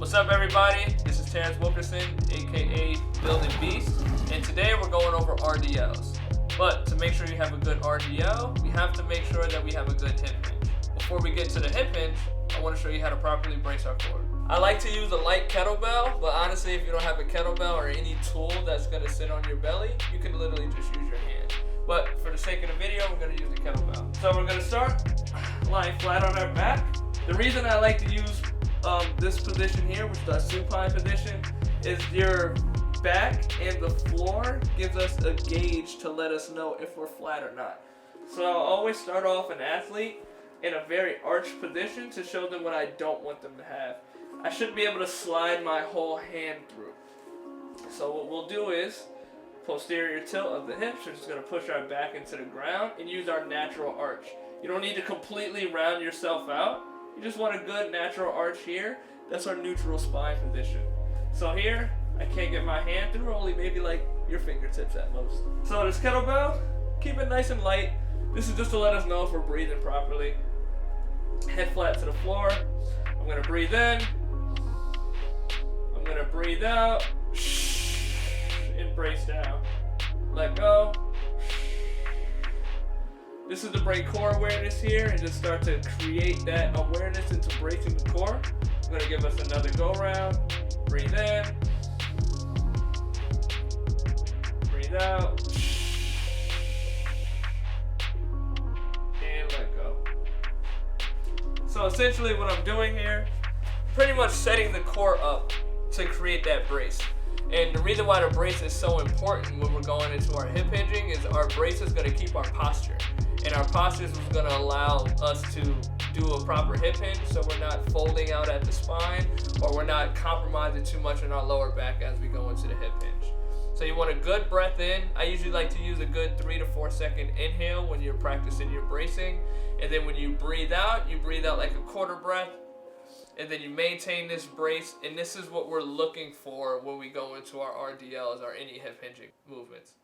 What's up, everybody? This is Terrence Wilkerson, aka Building Beast, and today we're going over RDLs. But to make sure you have a good RDL, we have to make sure that we have a good hip hinge. Before we get to the hip hinge, I want to show you how to properly brace our core. I like to use a light kettlebell, but honestly, if you don't have a kettlebell or any tool that's going to sit on your belly, you can literally just use your hand. But for the sake of the video, we're going to use the kettlebell. So we're going to start lying flat on our back. The reason I like to use this position here, which is the supine position, is your back and the floor gives us a gauge to let us know if we're flat or not. So I'll always start off an athlete in a very arched position to show them what I don't want them to have. I should be able to slide my whole hand through. So what we'll do is posterior tilt of the hips. We're just going to push our back into the ground and use our natural arch. You don't need to completely round yourself out. You just want a good natural arch here. That's our neutral spine position. So here, I can't get my hand through, only maybe like your fingertips at most. So this kettlebell, keep it nice and light. This is just to let us know if we're breathing properly. Head flat to the floor. I'm gonna breathe in. I'm gonna breathe out. And brace down. Let go. This is to bring core awareness here and just start to create that awareness into bracing the core. I'm going to give us another go round. Breathe in. Breathe out. And let go. So essentially what I'm doing here, pretty much setting the core up to create that brace. And the reason why the brace is so important when we're going into our hip hinging is our brace is going to keep our posture. And our posture is going to allow us to do a proper hip hinge so we're not folding out at the spine or we're not compromising too much in our lower back as we go into the hip hinge. So you want a good breath in. I usually like to use a good 3 to 4 second inhale when you're practicing your bracing. And then when you breathe out like a quarter breath. And then you maintain this brace, and this is what we're looking for when we go into our RDLs or any hip hinging movements.